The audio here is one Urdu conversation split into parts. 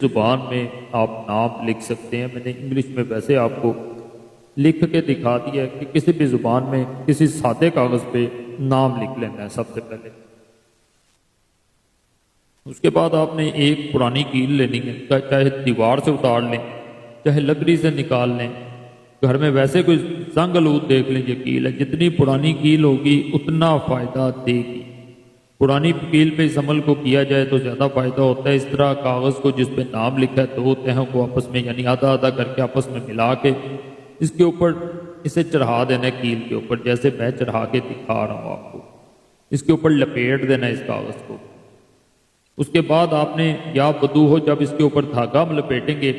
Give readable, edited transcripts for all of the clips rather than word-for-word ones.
زبان میں آپ نام لکھ سکتے ہیں۔ میں نے انگلش میں ویسے آپ کو لکھ کے دکھا دیا ہے کہ کسی بھی زبان میں کسی سادے کاغذ پہ نام لکھ لینا ہے سب سے پہلے۔ اس کے بعد آپ نے ایک پرانی کیل لینی ہے، چاہے دیوار سے اتار لیں، چاہے لکڑی سے نکال لیں، گھر میں ویسے کوئی زنگ آلود دیکھ لیں یہ کیل ہے، جتنی پرانی کیل ہوگی اتنا فائدہ دے گی۔ پرانی کیل پہ اس عمل کو کیا جائے تو زیادہ فائدہ ہوتا ہے۔ اس طرح کاغذ کو جس پہ نام لکھا ہے دو تہوں کو آپس میں یعنی آدھا آدھا کر کے آپس میں ملا کے اس کے اوپر اسے چڑھا دینا ہے، کیل کے اوپر جیسے میں چڑھا کے دکھا رہا ہوں آپ کو، اس کے اوپر لپیٹ دینا ہے اس کاغذ کو۔ اس کے بعد آپ نے یا بدو ہو جب اس کے اوپر دھاگا ہم لپیٹیں گے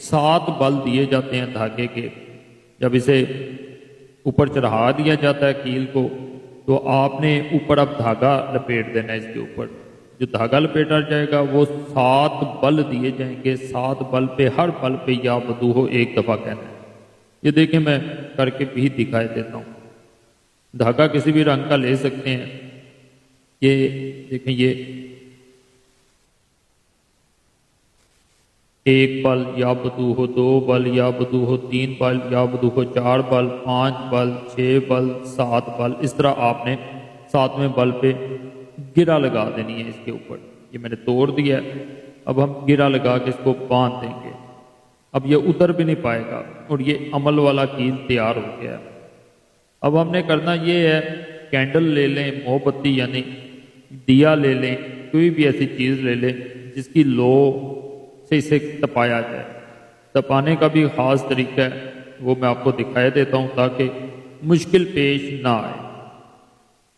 7 بل دیے جاتے ہیں دھاگے کے، جب اسے اوپر چڑھا دیا جاتا ہے کیل کو تو آپ نے اوپر اب دھاگا لپیٹ دینا ہے اس کے اوپر۔ جو دھاگا لپیٹا جائے گا وہ 7 بل دیے جائیں گے، 7 بل پہ ہر بل پہ یا بدو ہو ایک دفعہ کہنا ہے۔ یہ دیکھیں میں کر کے بھی دکھائی دیتا ہوں۔ دھاگا کسی بھی رنگ کا لے سکتے ہیں، یہ دیکھیں یہ 1 بل یا بدو ہو، 2 بل یا بدو ہو، 3 بل یا بدو ہو، 4 بل، 5 بل، 6 بل، 7 بل، اس طرح آپ نے 7ویں بل پہ گرا لگا دینی ہے اس کے اوپر۔ یہ میں نے توڑ دیا ہے، اب ہم گرا لگا کے اس کو باندھ دیں گے۔ اب یہ اتر بھی نہیں پائے گا اور یہ عمل والا کیل تیار ہو گیا۔ اب ہم نے کرنا یہ ہے، کینڈل لے لیں، موم بتی یعنی دیا لے لیں، کوئی بھی ایسی چیز لے لیں جس کی لو سے اسے تپایا جائے۔ تپانے کا بھی خاص طریقہ ہے، وہ میں آپ کو دکھائی دیتا ہوں تاکہ مشکل پیش نہ آئے۔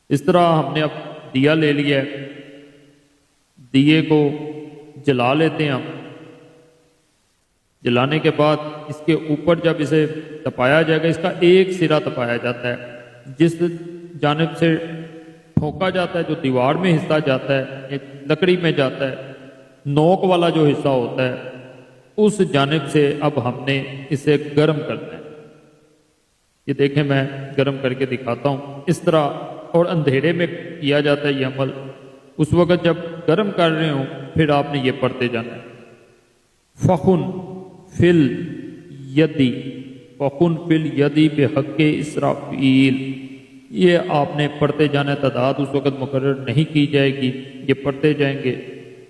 اس طرح ہم نے اب دیا لے لیا ہے، دیے کو جلا لیتے ہیں ہم۔ جلانے کے بعد اس کے اوپر جب اسے تپایا جائے گا، اس کا ایک سرا تپایا جاتا ہے، جس جانب سے ٹھوکا جاتا ہے جو دیوار میں حصہ جاتا ہے، لکڑی میں جاتا ہے، نوک والا جو حصہ ہوتا ہے اس جانب سے اب ہم نے اسے گرم کرنا ہے۔ یہ دیکھیں میں گرم کر کے دکھاتا ہوں اس طرح، اور اندھیرے میں کیا جاتا ہے یہ عمل۔ اس وقت جب گرم کر رہے ہوں پھر آپ نے یہ پڑھتے جانا ہے، فخن فل یدی، فخن فل یدی بحق اسرافیل۔ یہ آپ نے پڑھتے جانا ہے، تعداد اس وقت مقرر نہیں کی جائے گی، یہ پڑھتے جائیں گے،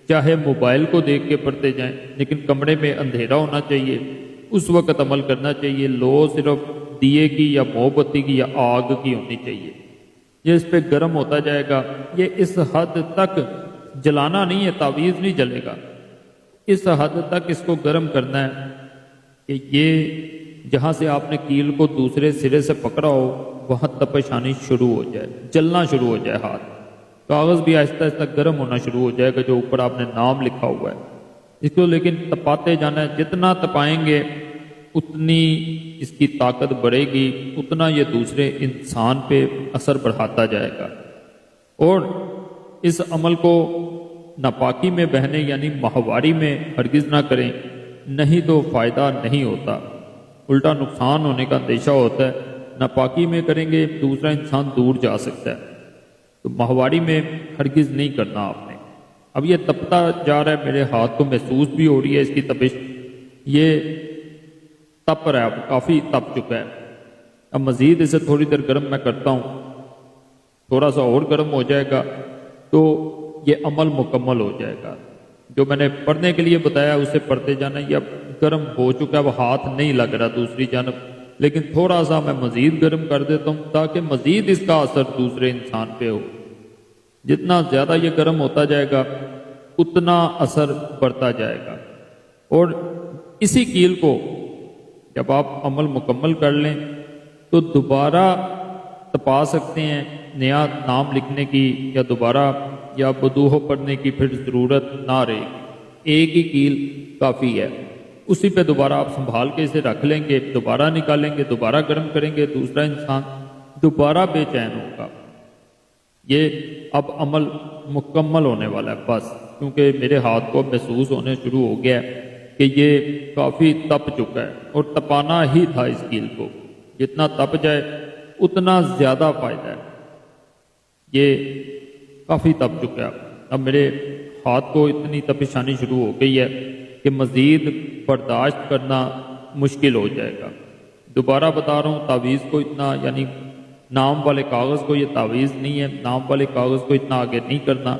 چاہے موبائل کو دیکھ کے پڑھتے جائیں، لیکن کمرے میں اندھیرا ہونا چاہیے، اس وقت عمل کرنا چاہیے۔ لو صرف دیے کی یا موم بتی کی یا آگ کی ہونی چاہیے۔ یہ اس پہ گرم ہوتا جائے گا، یہ اس حد تک جلانا نہیں ہے، تعویذ نہیں جلے گا، اس حد تک اس کو گرم کرنا ہے کہ یہ جہاں سے آپ نے کیل کو دوسرے سرے سے پکڑا ہو وہاں تپش آنی شروع ہو جائے، جلنا شروع ہو جائے، ہاتھ کاغذ بھی آہستہ آہستہ گرم ہونا شروع ہو جائے گا جو اوپر آپ نے نام لکھا ہوا ہے۔ اس کو لیکن تپاتے جانا ہے، جتنا تپائیں گے اتنی اس کی طاقت بڑھے گی، اتنا یہ دوسرے انسان پہ اثر بڑھاتا جائے گا۔ اور اس عمل کو ناپاکی میں بہنے یعنی ماہواری میں ہرگز نہ کریں، نہیں تو فائدہ نہیں ہوتا، الٹا نقصان ہونے کا اندیشہ ہوتا ہے۔ ناپاکی میں کریں گے دوسرا انسان دور جا سکتا ہے، تو ماہواری میں ہرگز نہیں کرنا آپ نے۔ اب یہ تپتا جا رہا ہے، میرے ہاتھ کو محسوس بھی ہو رہی ہے اس کی تپش، یہ تپ رہا ہے، اب کافی تپ چکا ہے۔ اب مزید اسے تھوڑی دیر گرم میں کرتا ہوں، تھوڑا سا اور گرم ہو جائے گا تو یہ عمل مکمل ہو جائے گا۔ جو میں نے پڑھنے کے لیے بتایا اسے پڑھتے جانا، یہ اب گرم ہو چکا ہے، وہ ہاتھ نہیں لگ رہا دوسری جانب، لیکن تھوڑا سا میں مزید گرم کر دیتا ہوں تاکہ مزید اس کا اثر دوسرے انسان پہ ہو۔ جتنا زیادہ یہ گرم ہوتا جائے گا اتنا اثر بڑھتا جائے گا۔ اور اسی کیل کو جب آپ عمل مکمل کر لیں تو دوبارہ تپا سکتے ہیں، نیا نام لکھنے کی یا دوبارہ یا بدوہو پڑھنے کی پھر ضرورت نہ رہے گی، ایک ہی کیل کافی ہے۔ اسی پہ دوبارہ آپ سنبھال کے اسے رکھ لیں گے، دوبارہ نکالیں گے، دوبارہ گرم کریں گے، دوسرا انسان دوبارہ بے چین ہوگا۔ یہ اب عمل مکمل ہونے والا ہے بس، کیونکہ میرے ہاتھ کو محسوس ہونے شروع ہو گیا ہے کہ یہ کافی تپ چکا ہے، اور تپانا ہی تھا اس کیل کو، جتنا تپ جائے اتنا زیادہ فائدہ ہے۔ یہ کافی تپ چکا ہے، اب میرے ہاتھ کو اتنی تپش آنی شروع ہو گئی ہے کہ مزید برداشت کرنا مشکل ہو جائے گا۔ دوبارہ بتا رہا ہوں، تعویذ کو اتنا یعنی نام والے کاغذ کو، یہ تعویذ نہیں ہے، نام والے کاغذ کو اتنا آگے نہیں کرنا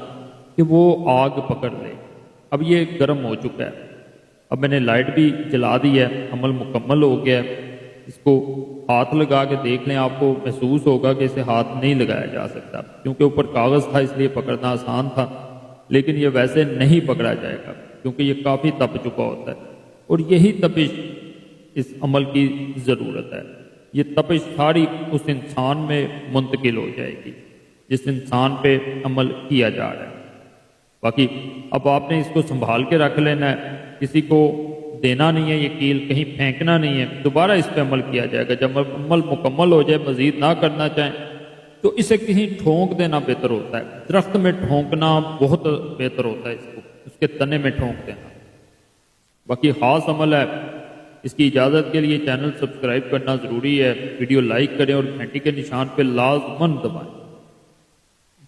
کہ وہ آگ پکڑ لے۔ اب یہ گرم ہو چکا ہے، اب میں نے لائٹ بھی جلا دی ہے، عمل مکمل ہو گیا ہے۔ اس کو ہاتھ لگا کے دیکھ لیں، آپ کو محسوس ہوگا کہ اسے ہاتھ نہیں لگایا جا سکتا، کیونکہ اوپر کاغذ تھا اس لیے پکڑنا آسان تھا، لیکن یہ ویسے نہیں پکڑا جائے گا کیونکہ یہ کافی تپ چکا ہوتا ہے، اور یہی تپش اس عمل کی ضرورت ہے۔ یہ تپش ساری اس انسان میں منتقل ہو جائے گی جس انسان پہ عمل کیا جا رہا ہے۔ باقی اب آپ نے اس کو سنبھال کے رکھ لینا ہے، کسی کو دینا نہیں ہے، یہ کیل کہیں پھینکنا نہیں ہے، دوبارہ اس پہ عمل کیا جائے گا۔ جب عمل مکمل ہو جائے، مزید نہ کرنا چاہیں تو اسے کہیں ٹھونک دینا بہتر ہوتا ہے۔ درخت میں ٹھونکنا بہت بہتر ہوتا ہے، اس کو اس کے تنے میں ٹھونک دینا۔ باقی خاص عمل ہے، اس کی اجازت کے لیے چینل سبسکرائب کرنا ضروری ہے، ویڈیو لائک کریں اور گھنٹی کے نشان پہ لازماً دبائیں۔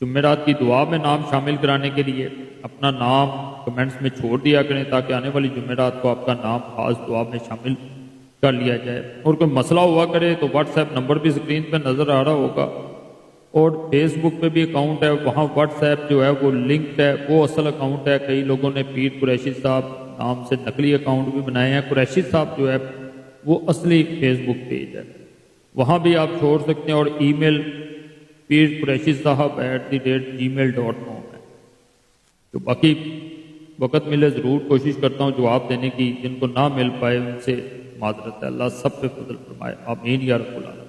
جمعرات کی دعا میں نام شامل کرانے کے لیے اپنا نام کمنٹس میں چھوڑ دیا کریں تاکہ آنے والی جمعرات کو آپ کا نام خاص دعا میں شامل کر لیا جائے۔ اور کوئی مسئلہ ہوا کرے تو واٹس ایپ نمبر بھی اسکرین پہ نظر آ رہا ہوگا، اور فیس بک پہ بھی اکاؤنٹ ہے، وہاں واٹس ایپ جو ہے وہ لنکڈ ہے، وہ اصل اکاؤنٹ ہے۔ کئی لوگوں نے پیر قریشی صاحب نام سے نقلی اکاؤنٹ بھی بنائے ہیں، قریشی صاحب جو ہے وہ اصلی فیس بک پیج ہے، وہاں بھی آپ چھوڑ سکتے ہیں، اور ای میل پیر قریشی صاحب @gmail.com ہے۔ تو باقی وقت ملے ضرور کوشش کرتا ہوں جواب دینے کی، جن کو نہ مل پائے ان سے معذرت ہے۔ اللہ سب پہ فضل فرمائے، آمین یا رب العالمین۔